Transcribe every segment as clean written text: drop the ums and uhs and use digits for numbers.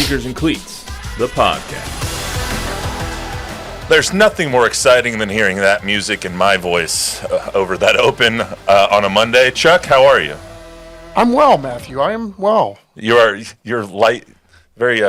Sneakers and Cleats, the podcast. There's nothing more exciting than hearing that music and my voice over that open on a Monday. Chuck, how are you? I'm well, Matthew. I am well. You're light, very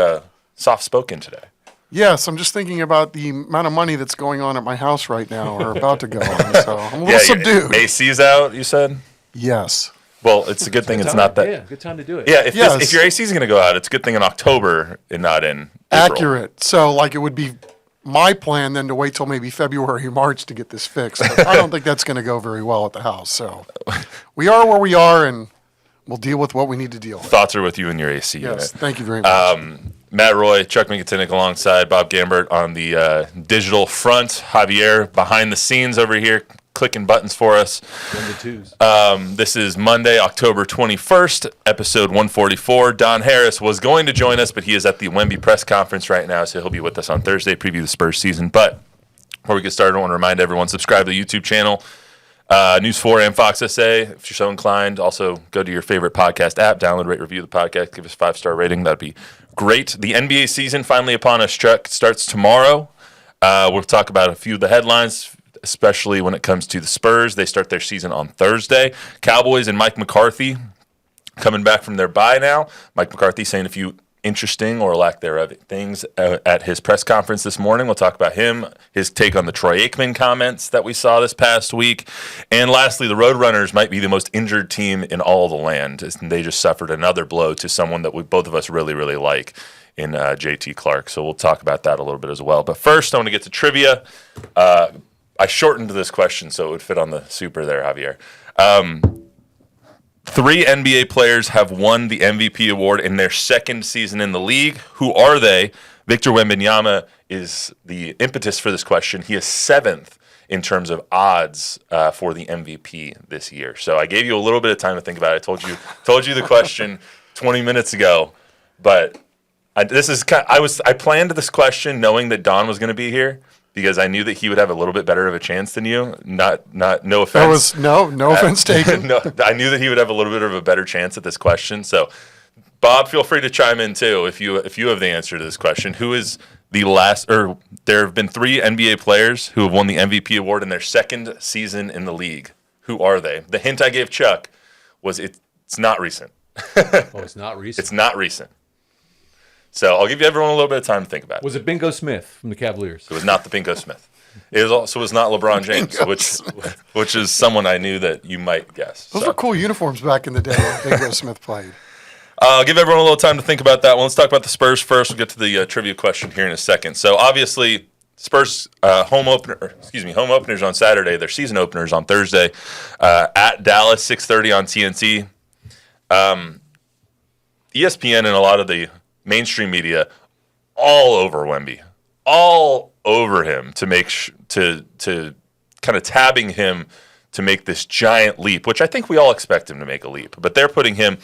soft-spoken today. Yes, I'm just thinking about the amount of money that's going on at my house right now, or about to go on, so I'm a little subdued. AC's out, you said? Yes. Well, it's a good thing it's not that. Yeah, good time to do it. Yeah, if your AC is going to go out, it's a good thing in October and not in April. Accurate. So, it would be my plan then to wait till maybe February or March to get this fixed. But I don't think that's going to go very well at the house. So, we are where we are, and we'll deal with what we need to deal with. Thoughts are with you and your AC Yes, unit. thank you very much. Matt Roy, Chuck Miketinac alongside Bob Gambert on the digital front. Javier behind the scenes over here, clicking buttons for us. This is Monday, October 21st, episode 144. Don Harris was going to join us, but he is at the Wemby press conference right now, so he'll be with us on Thursday, preview the Spurs season. But before we get started, I want to remind everyone, subscribe to the YouTube channel, News 4 and Fox SA, if you're so inclined. Also, go to your favorite podcast app, download, rate, review the podcast, give us a 5-star rating. That'd be great. The NBA season finally upon us, Chuck, starts tomorrow. We'll talk about a few of the headlines, especially when it comes to the Spurs. They start their season on Thursday. Cowboys and Mike McCarthy coming back from their bye now. Mike McCarthy saying a few interesting or lack thereof things at his press conference this morning. We'll talk about him, his take on the Troy Aikman comments that we saw this past week. And lastly, the Roadrunners might be the most injured team in all the land. They just suffered another blow to someone that both of us really, really like in JT Clark. So we'll talk about that a little bit as well. But first, I want to get to trivia. I shortened this question so it would fit on the super there, Javier. 3 NBA players have won the MVP award in their second season in the league. Who are they? Victor Wembanyama is the impetus for this question. He is 7th in terms of odds for the MVP this year. So I gave you a little bit of time to think about it. I told you the question 20 minutes ago, but I planned this question knowing that Don was going to be here, because I knew that he would have a little bit better of a chance than you. No offense. That was no offense taken. No, I knew that he would have a little bit of a better chance at this question. So, Bob, feel free to chime in too if you have the answer to this question. Who is the last? Or there have been 3 NBA players who have won the MVP award in their second season in the league. Who are they? The hint I gave Chuck was it's not recent. It's not recent. It's not recent. So I'll give everyone a little bit of time to think about it. Was it Bingo Smith from the Cavaliers? It was not the Bingo Smith. It was not LeBron James, which is someone I knew that you might guess. Those were cool uniforms back in the day when Bingo Smith played. I'll give everyone a little time to think about that one. Let's talk about the Spurs first. We'll get to the trivia question here in a second. So obviously, Spurs home openers on Saturday. Their season openers on Thursday at Dallas, 6:30 on TNT. ESPN and a lot of the mainstream media all over Wemby, all over him to make to kind of tabbing him to make this giant leap, which I think we all expect him to make a leap. But they're putting him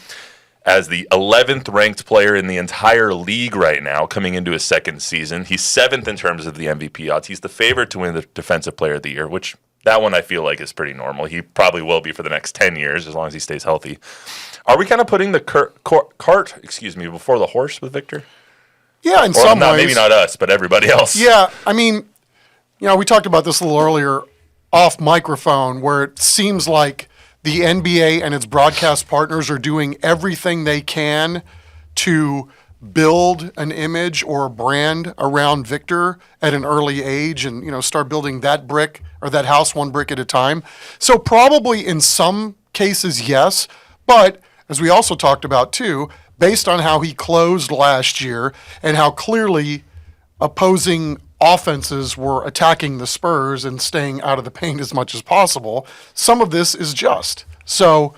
as the 11th ranked player in the entire league right now, coming into his second season. He's 7th in terms of the MVP odds. He's the favorite to win the Defensive Player of the Year, which that one I feel like is pretty normal. He probably will be for the next 10 years as long as he stays healthy. Are we kind of putting the cart before the horse with Victor? Yeah, in some ways. Maybe not us, but everybody else. Yeah, I mean, we talked about this a little earlier off microphone, where it seems like the NBA and its broadcast partners are doing everything they can to build an image or a brand around Victor at an early age and, start building that brick or that house one brick at a time. So probably in some cases, yes, but as we also talked about too, based on how he closed last year and how clearly opposing offenses were attacking the Spurs and staying out of the paint as much as possible, some of this is just. So,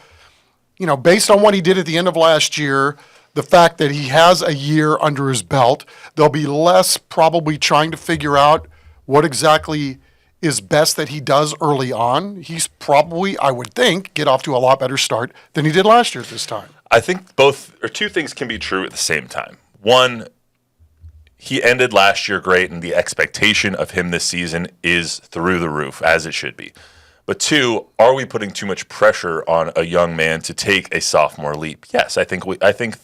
based on what he did at the end of last year, the fact that he has a year under his belt, there'll be less probably trying to figure out what exactly is best that he does early on. He's probably, I would think, get off to a lot better start than he did last year at this time. I think two things can be true at the same time. One, he ended last year great, and the expectation of him this season is through the roof, as it should be. But two, are we putting too much pressure on a young man to take a sophomore leap? Yes, I think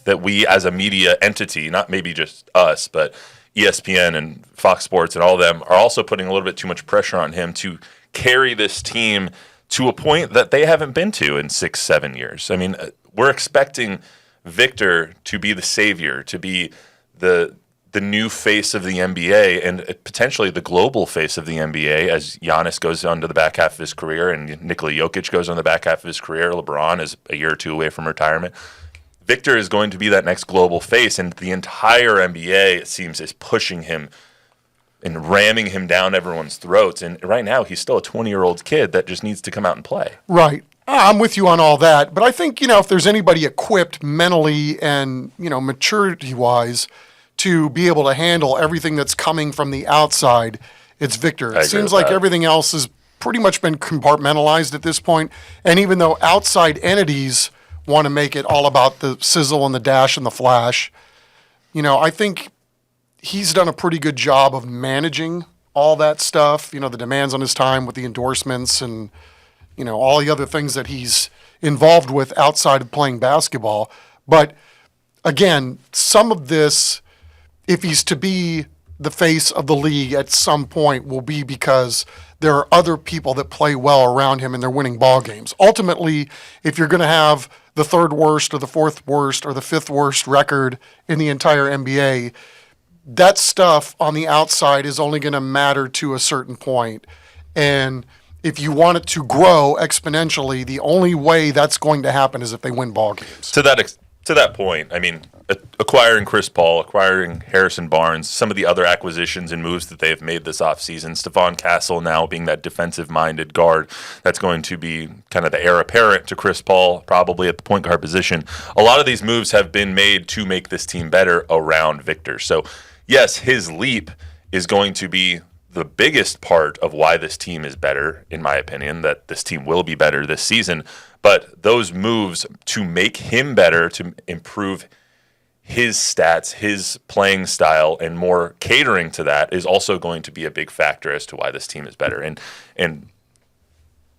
that we as a media entity, not maybe just us, but ESPN and Fox Sports and all of them are also putting a little bit too much pressure on him to carry this team to a point that they haven't been to in 6-7 years. I mean, we're expecting Victor to be the savior, to be the new face of the NBA and potentially the global face of the NBA as Giannis goes on to the back half of his career and Nikola Jokic goes on the back half of his career. LeBron is a year or two away from retirement. Victor is going to be that next global face, and the entire NBA, it seems, is pushing him and ramming him down everyone's throats. And right now, he's still a 20-year-old kid that just needs to come out and play. Right. I'm with you on all that. But I think, if there's anybody equipped mentally and, maturity-wise to be able to handle everything that's coming from the outside, it's Victor. It seems like everything else has pretty much been compartmentalized at this point. And even though outside entities want to make it all about the sizzle and the dash and the flash, I think he's done a pretty good job of managing all that stuff, the demands on his time with the endorsements and, all the other things that he's involved with outside of playing basketball. But again, some of this, if he's to be the face of the league at some point, will be because there are other people that play well around him and they're winning ball games. Ultimately, if you're going to have the third worst or the fourth worst or the fifth worst record in the entire NBA, that stuff on the outside is only going to matter to a certain point. And if you want it to grow exponentially, the only way that's going to happen is if they win ball games. To that point, I mean, acquiring Chris Paul, acquiring Harrison Barnes, some of the other acquisitions and moves that they have made this offseason, Stephon Castle now being that defensive-minded guard that's going to be kind of the heir apparent to Chris Paul, probably at the point guard position. A lot of these moves have been made to make this team better around Victor. So, yes, his leap is going to be the biggest part of why this team is better, in my opinion, that this team will be better this season. But those moves to make him better, to improve his stats, his playing style, and more catering to that is also going to be a big factor as to why this team is better. And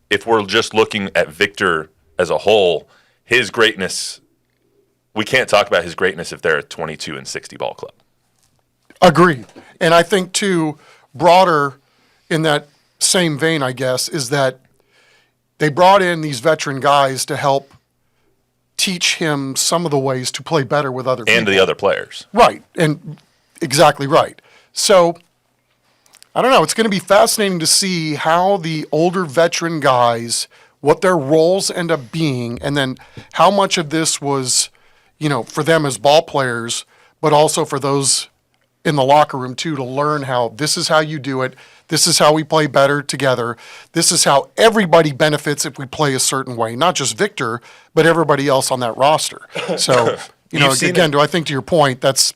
if we're just looking at Victor as a whole, his greatness, we can't talk about his greatness if they're a 22-60 ball club. Agreed. And I think, too, broader in that same vein, I guess, is that they brought in these veteran guys to help teach him some of the ways to play better with other people. And the other players. Right. And exactly right. So, I don't know. It's going to be fascinating to see how the older veteran guys, what their roles end up being, and then how much of this was, for them as ball players, but also for those in the locker room too, to learn how this is how you do it. This is how we play better together. This is how everybody benefits if we play a certain way, not just Victor, but everybody else on that roster. So, again, I think to your point, that's,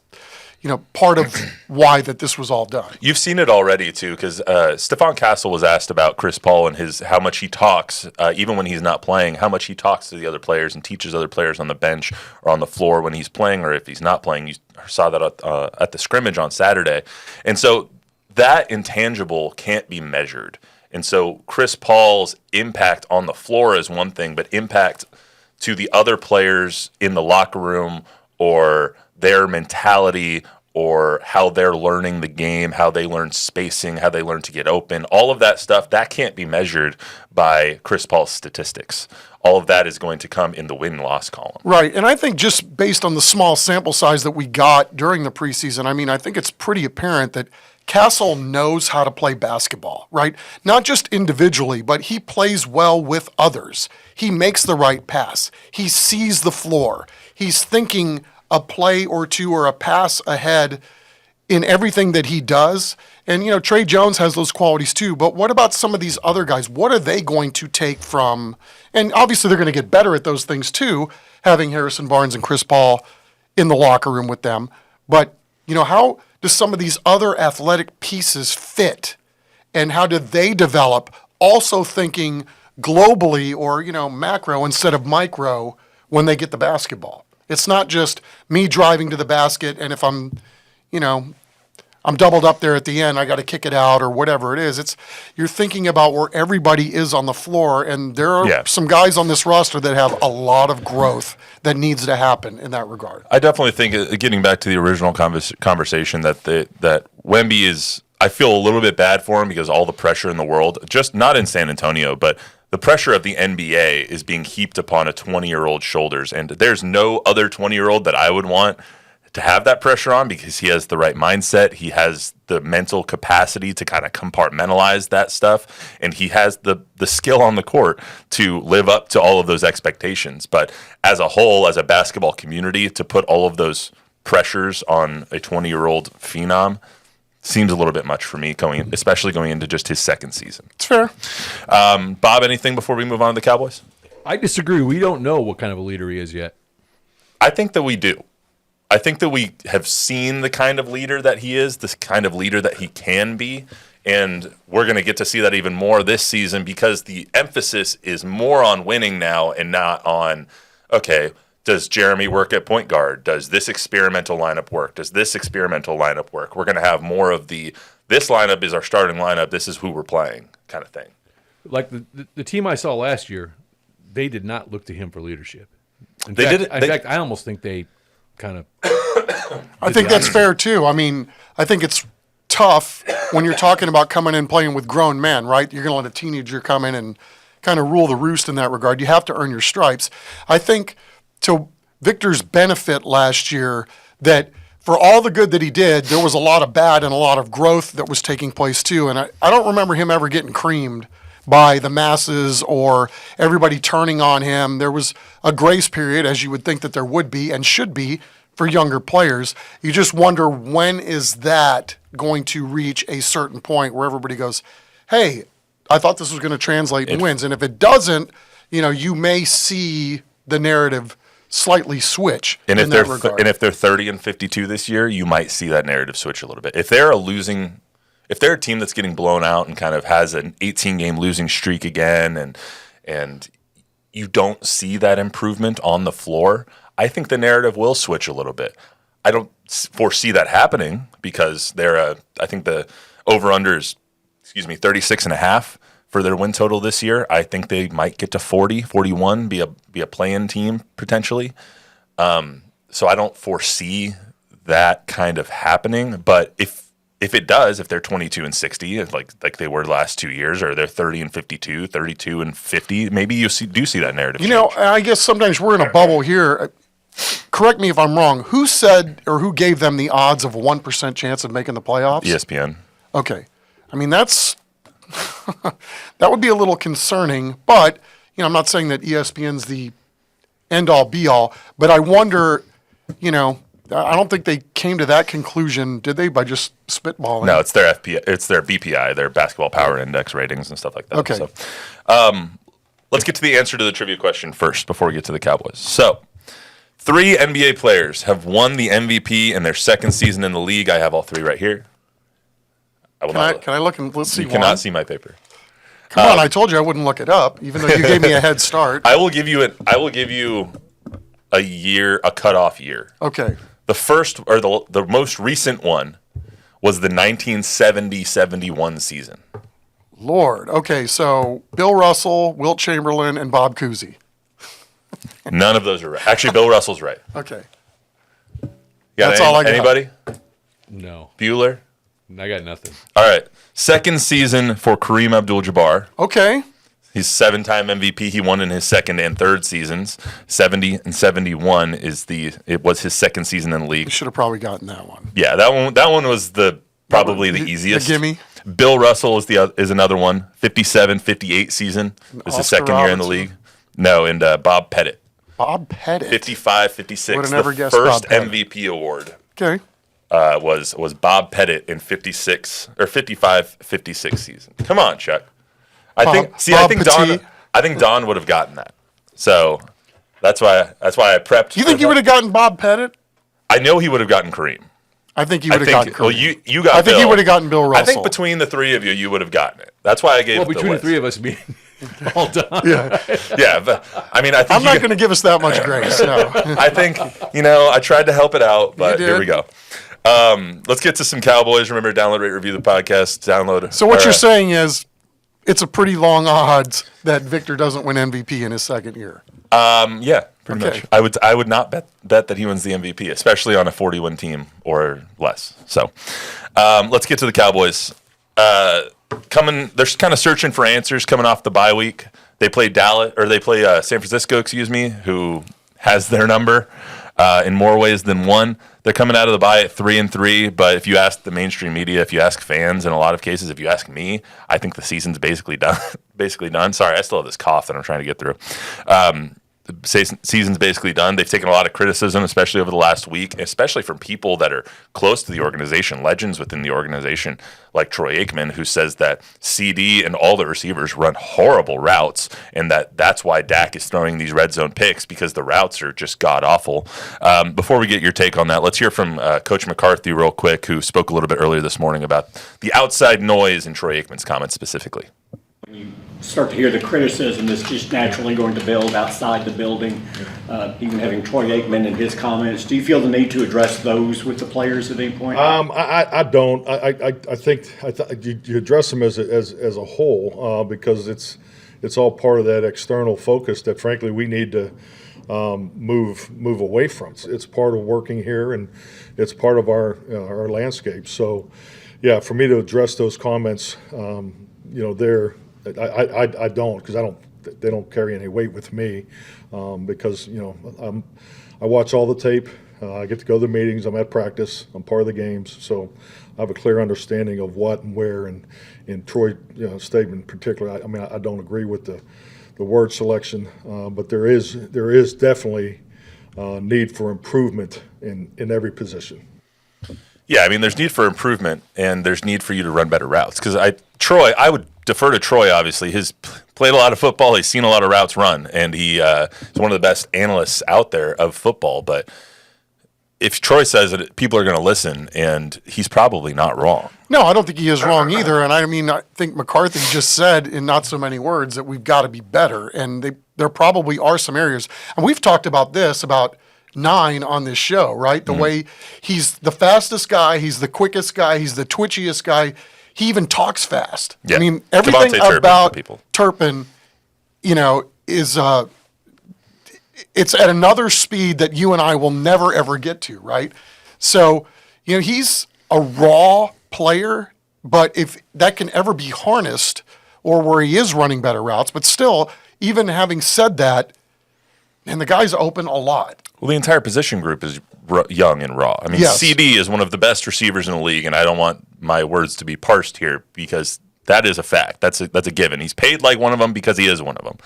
part of why that this was all done. You've seen it already too, because Stephon Castle was asked about Chris Paul and how much he talks, even when he's not playing, how much he talks to the other players and teaches other players on the bench or on the floor when he's playing, or if he's not playing. You saw that at the scrimmage on Saturday, and so that intangible can't be measured. And so Chris Paul's impact on the floor is one thing, but impact to the other players in the locker room or their mentality or how they're learning the game, how they learn spacing, how they learn to get open, all of that stuff, that can't be measured by Chris Paul's statistics. All of that is going to come in the win-loss column. Right, and I think just based on the small sample size that we got during the preseason, I think it's pretty apparent that Castle knows how to play basketball, right? Not just individually, but he plays well with others. He makes the right pass. He sees the floor. He's thinking a play or two or a pass ahead in everything that he does. And, Trey Jones has those qualities too, but what about some of these other guys? What are they going to take from, and obviously they're going to get better at those things too, having Harrison Barnes and Chris Paul in the locker room with them. But, how do some of these other athletic pieces fit? And how do they develop, also thinking globally or, macro instead of micro when they get the basketball? It's not just me driving to the basket, and if I'm I'm doubled up there at the end. I got to kick it out or whatever it is. You're thinking about where everybody is on the floor, and there are some guys on this roster that have a lot of growth that needs to happen in that regard. I definitely think, getting back to the original conversation, that Wemby is. I feel a little bit bad for him because all the pressure in the world, just not in San Antonio, but the pressure of the NBA is being heaped upon a 20-year-old's shoulders, and there's no other 20-year-old that I would want to have that pressure on, because he has the right mindset, he has the mental capacity to kind of compartmentalize that stuff, and he has the skill on the court to live up to all of those expectations. But as a whole, as a basketball community, to put all of those pressures on a 20-year-old phenom seems a little bit much for me, especially going into just his second season. It's fair. Bob, anything before we move on to the Cowboys? I disagree. We don't know what kind of a leader he is yet. I think that we do. I think that we have seen the kind of leader that he is, this kind of leader that he can be, and we're going to get to see that even more this season, because the emphasis is more on winning now and not on, okay, does Jeremy work at point guard? Does this experimental lineup work? Does this experimental lineup work? We're going to have more of this lineup is our starting lineup, this is who we're playing kind of thing. Like the team I saw last year, they did not look to him for leadership. In fact, I almost think they kind of. I think that's fair too. I mean, I think it's tough when you're talking about coming in playing with grown men, right? You're going to let a teenager come in and kind of rule the roost in that regard. You have to earn your stripes. I think to Victor's benefit last year, that for all the good that he did, there was a lot of bad and a lot of growth that was taking place too. And I don't remember him ever getting creamed by the masses or everybody turning on him. There was a grace period, as you would think that there would be and should be, for younger players. You just wonder, when is that going to reach a certain point where everybody goes, hey, I thought this was going to translate in wins. And if it doesn't, you may see the narrative slightly switch and in that regard. And if they're 30 and 52 this year, you might see that narrative switch a little bit. If they're a team that's getting blown out and kind of has an 18-game losing streak again, and you don't see that improvement on the floor, I think the narrative will switch a little bit. I don't foresee that happening, because I think the over-under is, 36.5 for their win total this year. I think they might get to 40, 41, be a play-in team potentially. So I don't foresee that kind of happening. But if it does, if they're 22 and 60, like they were the last 2 years, or they're 30 and 52, 32 and 50, maybe you do see that narrative change. I guess sometimes we're in a bubble here. Correct me if I'm wrong. Who said or who gave them the odds of 1% chance of making the playoffs? ESPN. Okay. I mean, that's that would be a little concerning, but I'm not saying that ESPN's the end-all, be-all, but I wonder, I don't think they came to that conclusion, did they, by just spitballing? No, it's their BPI, their Basketball Power Index ratings and stuff like that. Okay. So, let's get to the answer to the trivia question first before we get to the Cowboys. So, 3 NBA players have won the MVP in their second season in the league. I have all 3 right here. Can I look and let's see? You cannot see my paper. Come on, I told you I wouldn't look it up, even though you gave me a head start. I will give you a cutoff year. Okay. The first, or the most recent one, was the 1970-71 season. Lord. Okay, so Bill Russell, Wilt Chamberlain, and Bob Cousy. None of those are right. Actually, Bill Russell's right. Okay. That's all I got. Anybody? No. Bueller? I got nothing. All right. Second season for Kareem Abdul-Jabbar. Okay. He's 7-time MVP. He won in his second and third seasons. 70 and 71 it was his second season in the league. You should have probably gotten that one. Yeah, that one was probably the easiest. The gimme. Bill Russell is another one. 57-58 season. It was his second year in the league. No, and Bob Pettit. Bob Pettit. 55-56. Would have never guessed first Bob Pettit. MVP award. Okay. Was Bob Pettit in 55-56 season. Come on, Chuck. I think Don would have gotten that. So that's why I prepped. You think you would have gotten Bob Pettit? I know he would have gotten Kareem. I think you would have gotten Kareem. Well, you got. I think you would have gotten Bill Russell. I think between the 3 of you, you would have gotten it. That's why I gave. Well, between the 3 of us being all done. Yeah, but I mean, I think I'm not going to give us that much grace. No. I think I tried to help it out, but here we go. Let's get to some Cowboys. Remember, download, rate, review the podcast. Download. So what you're saying is it's a pretty long odds that Victor doesn't win MVP in his second year. Yeah, pretty much. I would not bet that he wins the MVP, especially on a 40-win team or less. So let's get to the Cowboys. They're kind of searching for answers coming off the bye week. They play San Francisco, who has their number in more ways than one. They're coming out of the bye at 3-3, but if you ask the mainstream media, if you ask fans, in a lot of cases, if you ask me, I think the season's basically done. Sorry, I still have this cough that I'm trying to get through. Season's basically done. They've taken a lot of criticism, especially over the last week, especially from people that are close to the organization, legends within the organization, like Troy Aikman, who says that CD and all the receivers run horrible routes, and that's why Dak is throwing these red zone picks, because the routes are just god-awful. Before we get your take on that, let's hear from Coach McCarthy real quick, who spoke a little bit earlier this morning about the outside noise in Troy Aikman's comments specifically. You start to hear the criticism that's just naturally going to build outside the building, even having Troy Aikman and his comments. Do you feel the need to address those with the players at any point? I don't. I think you address them as a whole because it's all part of that external focus that, frankly, we need to move away from. It's part of working here, and it's part of our landscape. So, yeah, for me to address those comments, I don't, because they don't carry any weight with me, because I watch all the tape. I get to go to the meetings. I'm at practice. I'm part of the games, so I have a clear understanding of what and where. And in Troy's statement in particular, I don't agree with the word selection, but there is definitely need for improvement in every position. Yeah, there's need for improvement, and there's need for you to run better routes. Because I would defer to Troy, obviously. He's played a lot of football. He's seen a lot of routes run, and he is one of the best analysts out there of football. But if Troy says it, people are going to listen, and he's probably not wrong. No, I don't think he is wrong either. And I think McCarthy just said in not so many words that we've got to be better, and there probably are some areas. And we've talked about this about 9 on this show, right? The way he's the fastest guy, he's the quickest guy, he's the twitchiest guy. He even talks fast. Yeah. Everything about Turpin, is it's at another speed that you and I will never ever get to, right? So, he's a raw player, but if that can ever be harnessed, or where he is running better routes, but still, even having said that, and the guy's open a lot. Well, the entire position group is young and raw. Yes. CD is one of the best receivers in the league, and I don't want my words to be parsed here because that is a fact. That's a given. He's paid like one of them because he is one of them.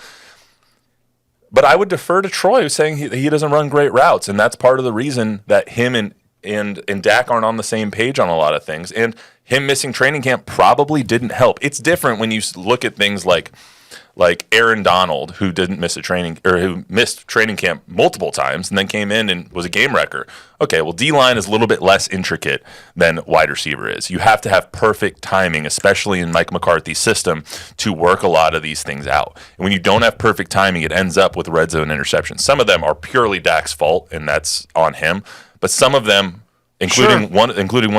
But I would defer to Troy, who's saying he doesn't run great routes, and that's part of the reason that him and Dak aren't on the same page on a lot of things. And him missing training camp probably didn't help. It's different when you look at things like Aaron Donald, who who missed training camp multiple times and then came in and was a game wrecker. Okay, well, D-line is a little bit less intricate than wide receiver is. You have to have perfect timing, especially in Mike McCarthy's system, to work a lot of these things out. And when you don't have perfect timing, it ends up with red zone interceptions. Some of them are purely Dak's fault, and that's on him. But some of them, including one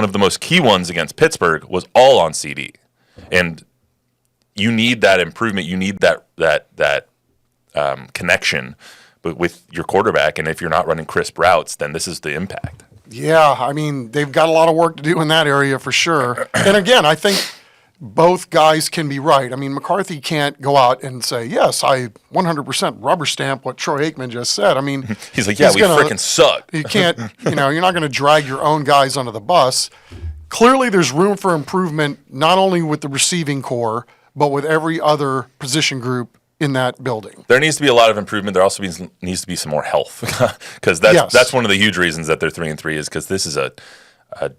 of the most key ones against Pittsburgh, was all on CD. And you need that improvement. You need that connection with your quarterback. And if you're not running crisp routes, then this is the impact. Yeah, they've got a lot of work to do in that area for sure. And again, I think both guys can be right. McCarthy can't go out and say, yes, I 100% rubber stamp what Troy Aikman just said. He's like, yeah, we freaking suck. You can't, you're not going to drag your own guys under the bus. Clearly, there's room for improvement, not only with the receiving core, but with every other position group in that building. There needs to be a lot of improvement. There also needs to be some more health, because that's one of the huge reasons that they're 3-3 is because this is a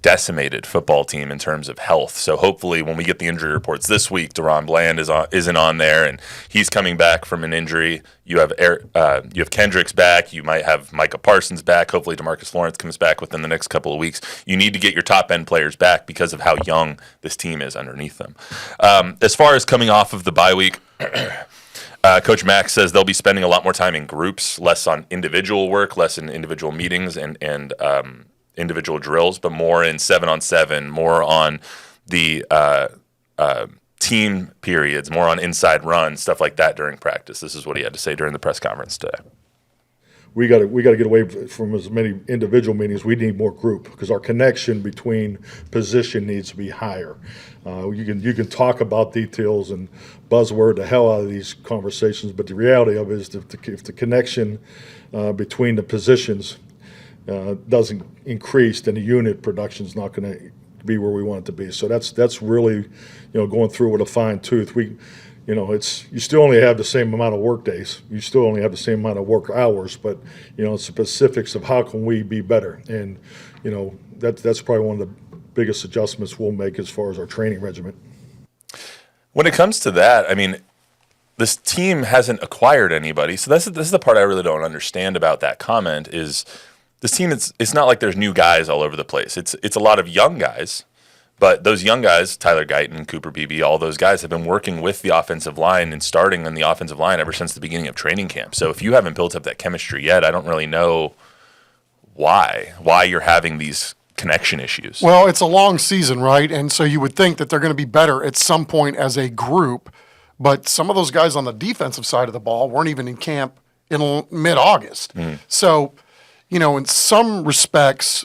decimated football team in terms of health. So hopefully when we get the injury reports this week, Deron Bland isn't on there, and he's coming back from an injury. You have Kendricks back. You might have Micah Parsons back. Hopefully DeMarcus Lawrence comes back within the next couple of weeks. You need to get your top-end players back because of how young this team is underneath them. As far as coming off of the bye week, Coach Max says they'll be spending a lot more time in groups, less on individual work, less in individual meetings, and individual drills, but more in 7-on-7, more on the team periods, more on inside runs, stuff like that during practice. This is what he had to say during the press conference today. We got to get away from as many individual meetings. We need more group because our connection between position needs to be higher. You can talk about details and buzzword the hell out of these conversations, but the reality of it is if the connection between the positions doesn't increase, then the unit production is not going to be where we want it to be. So that's really going through with a fine tooth. You still only have the same amount of work days. You still only have the same amount of work hours, but it's the specifics of how can we be better. And that's probably one of the biggest adjustments we'll make as far as our training regimen. When it comes to that, I mean, this team hasn't acquired anybody. So this is the part I really don't understand about that comment is this team, it's not like there's new guys all over the place. It's a lot of young guys. But those young guys, Tyler Guyton, Cooper Beebe, all those guys have been working with the offensive line and starting on the offensive line ever since the beginning of training camp. So if you haven't built up that chemistry yet, I don't really know why you're having these connection issues. Well, it's a long season, right? And so you would think that they're going to be better at some point as a group. But some of those guys on the defensive side of the ball weren't even in camp in mid-August. So, in some respects,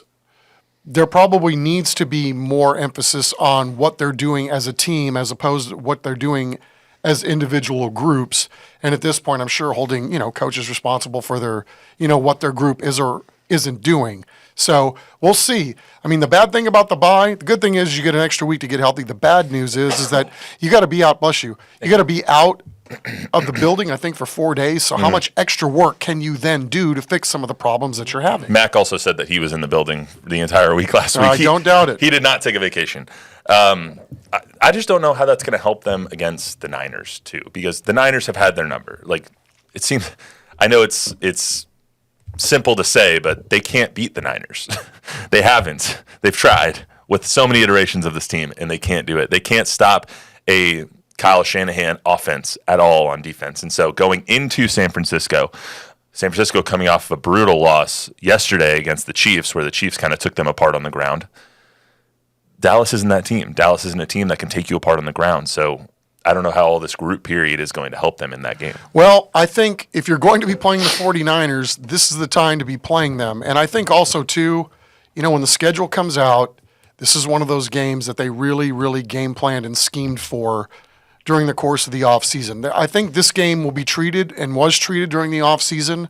there probably needs to be more emphasis on what they're doing as a team as opposed to what they're doing as individual groups. And at this point, I'm sure holding, coaches responsible for their, what their group is or isn't doing. So we'll see. I mean, the bad thing about the bye, the good thing is you get an extra week to get healthy. The bad news is that you got to be out, bless you. You got to be out of the building, I think, for 4 days. So how much extra work can you then do to fix some of the problems that you're having? Mac also said that he was in the building the entire week last week. I don't doubt it. He did not take a vacation. I just don't know how that's going to help them against the Niners, too, because the Niners have had their number. Like, it seems – I know it's simple to say, but they can't beat the Niners. They haven't. They've tried with so many iterations of this team, and they can't do it. They can't stop a – Kyle Shanahan offense at all on defense. And so going into San Francisco coming off of a brutal loss yesterday against the Chiefs, where the Chiefs kind of took them apart on the ground. Dallas isn't that team. Dallas isn't a team that can take you apart on the ground. So I don't know how all this group period is going to help them in that game. Well, I think if you're going to be playing the 49ers, this is the time to be playing them. And I think also, too, when the schedule comes out, this is one of those games that they really, really game planned and schemed for during the course of the offseason. I think this game will be treated and was treated during the offseason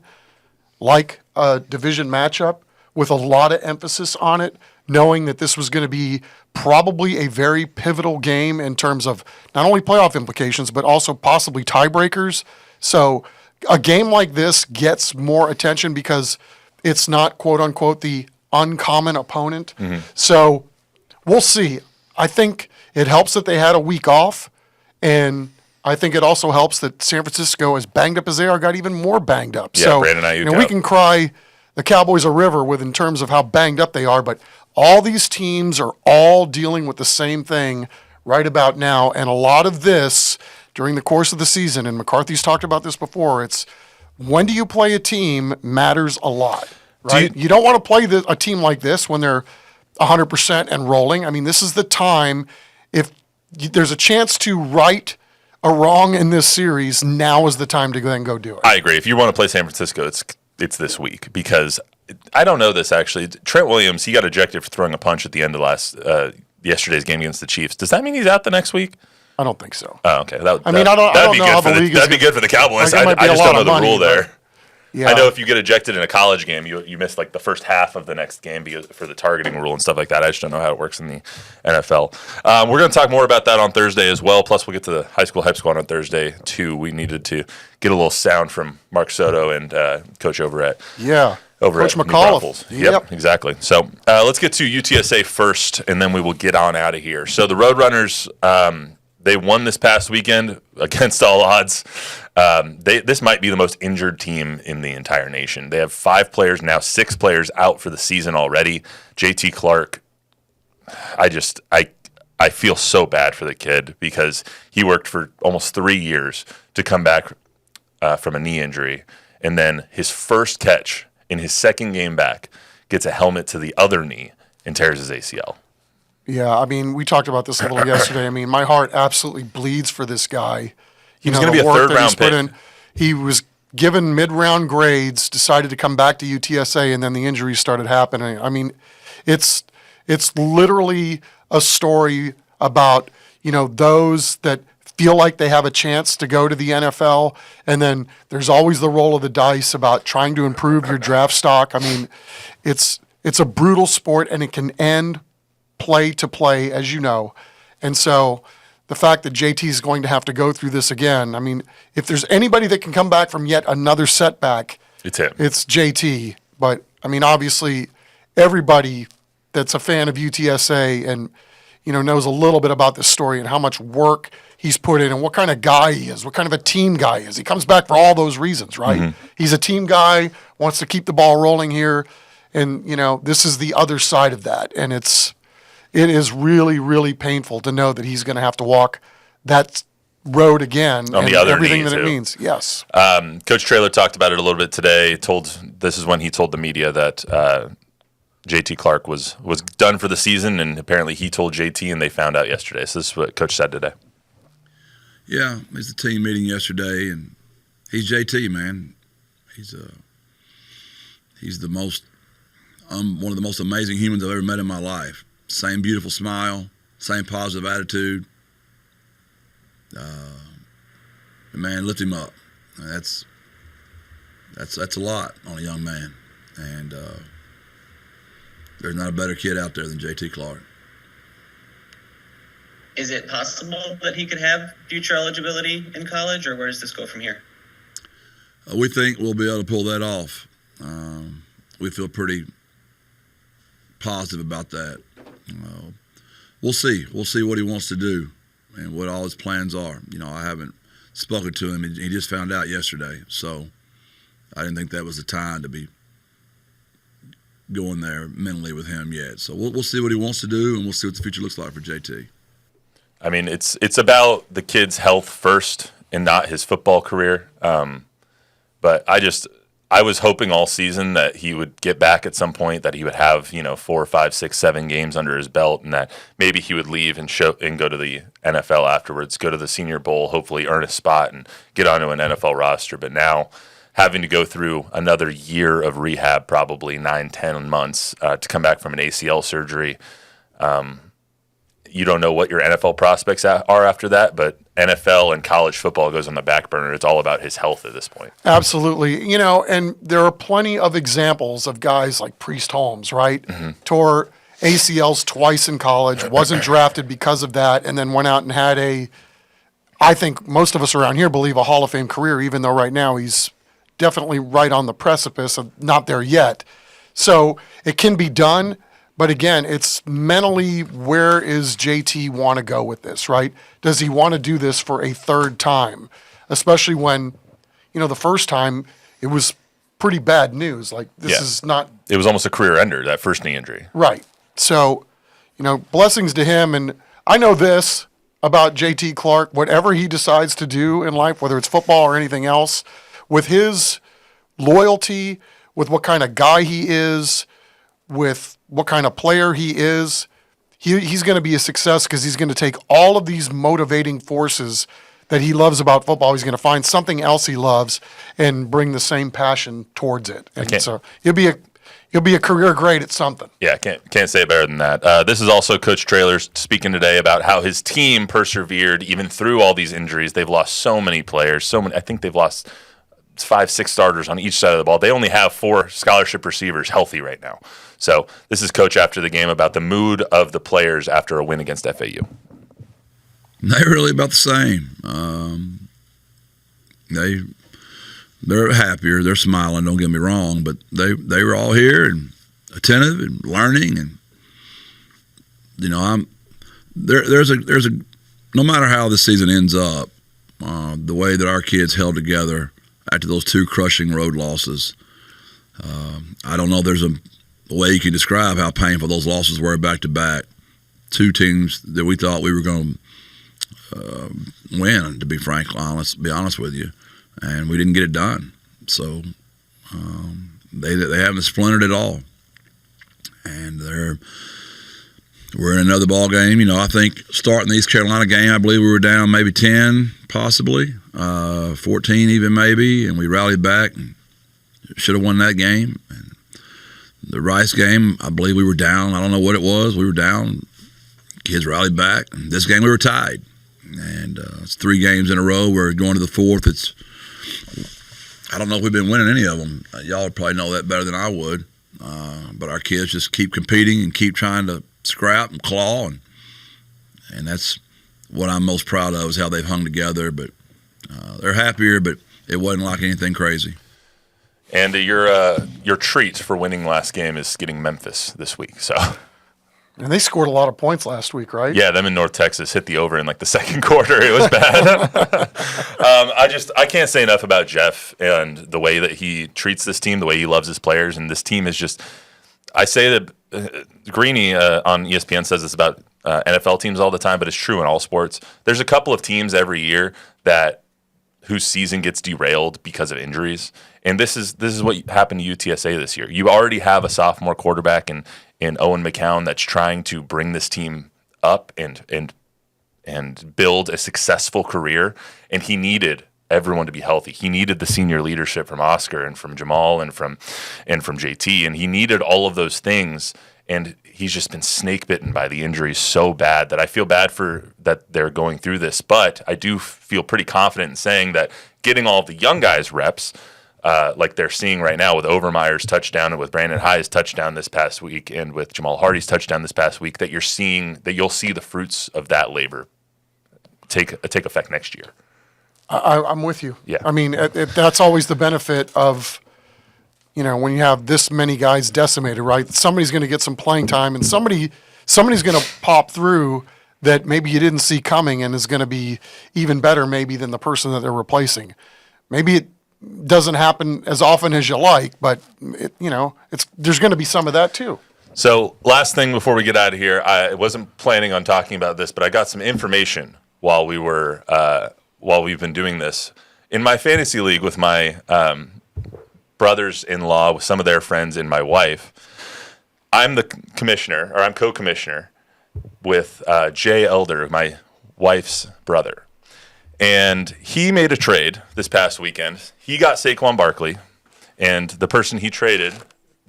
like a division matchup with a lot of emphasis on it, knowing that this was going to be probably a very pivotal game in terms of not only playoff implications, but also possibly tiebreakers. So a game like this gets more attention because it's not, quote unquote, the uncommon opponent. So we'll see. I think it helps that they had a week off. And I think it also helps that San Francisco, as banged up as they are, got even more banged up. Yeah, so Brandon Ayuk we can cry the Cowboys a river in terms of how banged up they are, but all these teams are all dealing with the same thing right about now. And a lot of this during the course of the season, and McCarthy's talked about this before, it's when do you play a team matters a lot, right? You don't want to play a team like this when they're 100% and rolling. I mean, this is the time if there's a chance to right a wrong in this series, now is the time to then go do it. I agree. If you want to play San Francisco, it's this week because I don't know this actually. Trent Williams, he got ejected for throwing a punch at the end of yesterday's game against the Chiefs. Does that mean he's out the next week? I don't think so. Oh, okay. I don't know how the league is. That'd be good for the Cowboys. Like, I just don't know the rule there. Yeah. I know if you get ejected in a college game, you miss like the first half of the next game for the targeting rule and stuff like that. I just don't know how it works in the NFL. We're going to talk more about that on Thursday as well. Plus, we'll get to the High School Hype Squad on Thursday, too. We needed to get a little sound from Mark Soto and Coach over at Coach McAuliffe. Yep, exactly. So let's get to UTSA first, and then we will get on out of here. So the Roadrunners, they won this past weekend against all odds. This might be the most injured team in the entire nation. They have 5 players now, 6 players out for the season already. JT Clark, I feel so bad for the kid because he worked for almost 3 years to come back from a knee injury. And then his first catch in his second game back gets a helmet to the other knee and tears his ACL. Yeah, I mean, we talked about this a little yesterday. I mean, my heart absolutely bleeds for this guy. He was going to be a third-round pick. He was given mid-round grades, decided to come back to UTSA, and then the injuries started happening. I mean, it's literally a story about, those that feel like they have a chance to go to the NFL, and then there's always the roll of the dice about trying to improve your draft stock. I mean, it's a brutal sport, and it can end play to play, as you know. And so the fact that JT is going to have to go through this again, I mean, if there's anybody that can come back from yet another setback, it's him. It's JT. But, I mean, obviously, everybody that's a fan of UTSA and, knows a little bit about this story and how much work he's put in and what kind of guy he is, what kind of a team guy he is. He comes back for all those reasons, right? Mm-hmm. He's a team guy, wants to keep the ball rolling here. And, this is the other side of that. And it is really, really painful to know that he's going to have to walk that road again on and the other everything knee, that too. it means. Yes. Coach Traylor talked about it a little bit today. This is when he told the media that JT Clark was done for the season, and apparently he told JT, and they found out yesterday. So this is what Coach said today. Yeah, it's a team meeting yesterday, and he's JT, man. He's the most one of the most amazing humans I've ever met in my life. Same beautiful smile, same positive attitude. Man, lift him up. That's a lot on a young man, and there's not a better kid out there than JT Clark. Is it possible that he could have future eligibility in college, or where does this go from here? We think we'll be able to pull that off. We feel pretty positive about that. We'll see. We'll see what he wants to do and what all his plans are. I haven't spoken to him. He just found out yesterday, so I didn't think that was the time to be going there mentally with him yet. So we'll see what he wants to do, and we'll see what the future looks like for JT. I mean, it's about the kid's health first and not his football career. But I was hoping all season that he would get back at some point, that he would have 4, 5, 6, 7 games under his belt, and that maybe he would leave and go to the NFL afterwards, go to the Senior Bowl, hopefully earn a spot and get onto an NFL roster. But now, having to go through another year of rehab, probably 9, 10 months, to come back from an ACL surgery. You don't know what your NFL prospects are after that, but NFL and college football goes on the back burner. It's all about his health at this point. Absolutely. And there are plenty of examples of guys like Priest Holmes, right? Mm-hmm. Tore ACLs twice in college, wasn't drafted because of that, and then went out and had I think most of us around here believe, a Hall of Fame career, even though right now he's definitely right on the precipice of not there yet. So it can be done. But again, it's mentally, where is JT want to go with this, right? Does he want to do this for a third time? Especially when, the first time it was pretty bad news. Like, this is not... It was almost a career ender, that first knee injury. Right. So, blessings to him. And I know this about JT Clark, whatever he decides to do in life, whether it's football or anything else, with his loyalty, with what kind of guy he is, with what kind of player he is, he's going to be a success, because he's going to take all of these motivating forces that he loves about football. He's going to find something else he loves and bring the same passion towards it. And so he'll be a career great at something. Yeah, can't say it better than that. This is also Coach Traylor speaking today about how his team persevered even through all these injuries. They've lost so many players. I think they've lost 5, 6 starters on each side of the ball. They only have 4 scholarship receivers healthy right now. So this is Coach after the game about the mood of the players after a win against FAU. They're really about the same. They're happier. They're smiling. Don't get me wrong, but they were all here and attentive and learning, and there's a no matter how this season ends up, the way that our kids held together after those 2 crushing road losses, I don't know. There's a way you can describe how painful those losses were back to back. 2 teams that we thought we were going to win, to be honest with you, and we didn't get it done. So they haven't splintered at all. We're in another ball game. I think starting the East Carolina game, I believe we were down maybe 10, possibly 14 even maybe, and we rallied back and should have won that game. And the Rice game, I believe we were down. I don't know what it was. We were down. Kids rallied back. And this game we were tied. And it's 3 games in a row. We're going to the 4th. I don't know if we've been winning any of them. Y'all would probably know that better than I would. But our kids just keep competing and keep trying to scrap and claw, and that's what I'm most proud of, is how they've hung together. But they're happier, but it wasn't like anything crazy. And your treat for winning last game is getting Memphis this week. So, and they scored a lot of points last week, right? Yeah, them in North Texas hit the over in like the second quarter. It was bad. I can't say enough about Jeff and the way that he treats this team, the way he loves his players, and this team is just. I say that Greeny on ESPN says this about NFL teams all the time, but it's true in all sports. There's a couple of teams every year whose season gets derailed because of injuries, and this is what happened to UTSA this year. You already have a sophomore quarterback in Owen McCown that's trying to bring this team up and build a successful career, and he needed everyone to be healthy. He needed the senior leadership from Oscar and from Jamal and from JT, and he needed all of those things. And he's just been snake bitten by the injuries so bad that I feel bad for that they're going through this. But I do feel pretty confident in saying that getting all of the young guys reps, like they're seeing right now with Overmeyer's touchdown and with Brandon Hye's touchdown this past week and with Jamal Hardy's touchdown this past week, that you'll see the fruits of that labor take effect next year. I'm with you. Yeah. I mean, that's always the benefit of, when you have this many guys decimated, right? Somebody's going to get some playing time, and somebody's going to pop through that maybe you didn't see coming and is going to be even better maybe than the person that they're replacing. Maybe it doesn't happen as often as you like, but there's going to be some of that too. So last thing before we get out of here, I wasn't planning on talking about this, but I got some information while we've been doing this. In my fantasy league with my brothers-in-law, with some of their friends, and my wife, I'm the commissioner, or I'm co-commissioner with Jay Elder, my wife's brother. And he made a trade this past weekend. He got Saquon Barkley, and the person he traded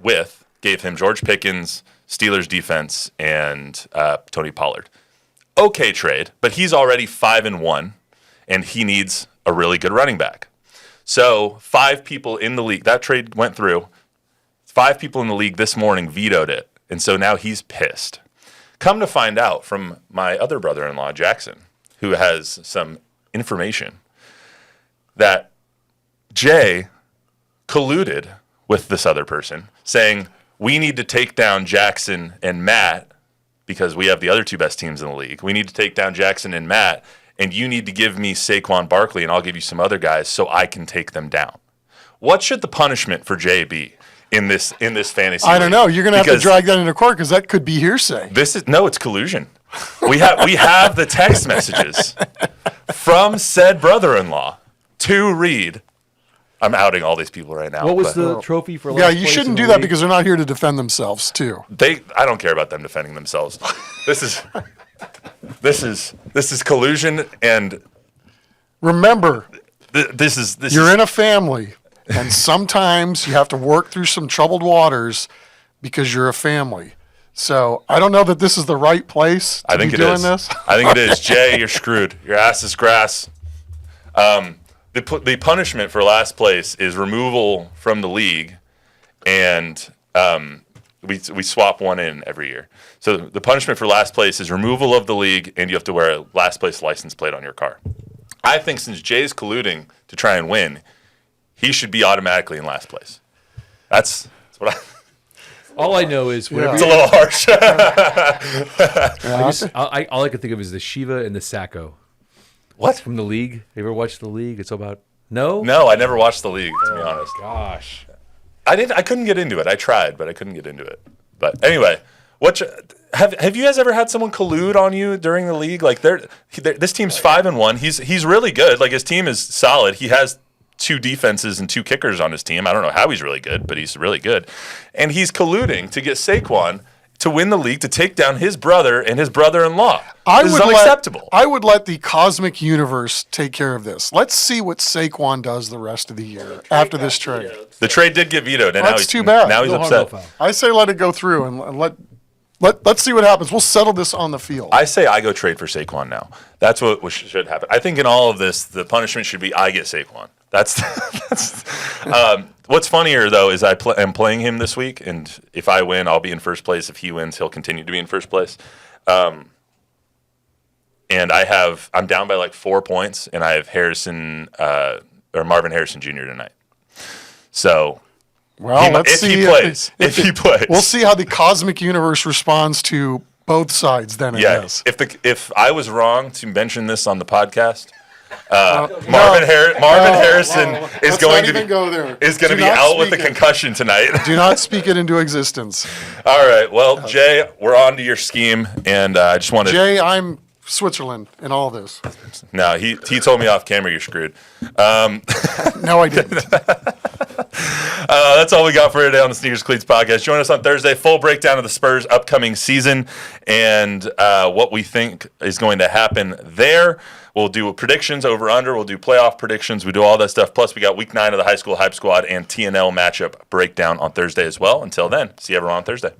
with gave him George Pickens, Steelers defense, and Tony Pollard. Okay trade, but he's already 5-1. And he needs a really good running back. So 5 people in the league, that trade went through. 5 people in the league this morning vetoed it. And so now he's pissed. Come to find out from my other brother-in-law, Jackson, who has some information, that Jay colluded with this other person, saying, we need to take down Jackson and Matt because we have the other 2 best teams in the league. We need to take down Jackson and Matt, and you need to give me Saquon Barkley, and I'll give you some other guys so I can take them down. What should the punishment for Jay be in this fantasy I don't league? know. You're going to have to drag that into court because that could be hearsay. It's collusion. We have the text messages from said brother-in-law to read. I'm outing all these people right now. What was the trophy for last Yeah, you place shouldn't in do the that league? because they're not here to defend themselves, too. I don't care about them defending themselves. This is collusion, and Remember, this is you're in a family, and sometimes you have to work through some troubled waters because you're a family. So I don't know that this is the right place to be doing this. I think it is. Jay, you're screwed. Your ass is grass. The punishment for last place is removal from the league, and we swap one in every year. So the punishment for last place is removal of the league, and you have to wear a last place license plate on your car. I think since Jay's colluding to try and win, he should be automatically in last place. That's what All I know is whenever it's a little harsh. all I can think of is the Shiva and the Sacco. What? From the league? You ever watched the league? It's about No, I never watched the league, to be honest. Gosh, I couldn't get into it. I tried, but I couldn't get into it. But anyway, have you guys ever had someone collude on you during the league? Like this team's 5-1. He's really good. Like his team is solid. He has 2 defenses and 2 kickers on his team. I don't know how he's really good, but he's really good. And he's colluding to get Saquon to win the league to take down his brother and his brother-in-law. This is unacceptable. I would let the cosmic universe take care of this. Let's see what Saquon does the rest of the year after this trade. The trade did get vetoed, and That's too bad. Now he's upset. I say let it go through and let's see what happens. We'll settle this on the field. I say I go trade for Saquon now. That's what should happen. I think in all of this, the punishment should be I get Saquon. That's what's funnier though is I'm playing him this week, and if I win, I'll be in first place. If he wins, he'll continue to be in first place. And I'm down by like 4 points, and I have Marvin Harrison Jr. tonight. So. Well, let's see if he plays. We'll see how the cosmic universe responds to both sides then, I guess. If I was wrong to mention this on the podcast, Marvin Harrison is going to be out with a concussion tonight. Do not speak it into existence. All right. Well, Jay, we're on to your scheme, and I just wanted Jay, I'm Switzerland in all this. No, he told me off camera you're screwed. No, I didn't. That's all we got for today on the Sneakers and Cleats podcast. Join us on Thursday. Full breakdown of the Spurs' upcoming season and what we think is going to happen there. We'll do predictions over/under. We'll do playoff predictions. We do all that stuff. Plus, we got Week 9 of the High School Hype Squad and TNL matchup breakdown on Thursday as well. Until then, see everyone on Thursday.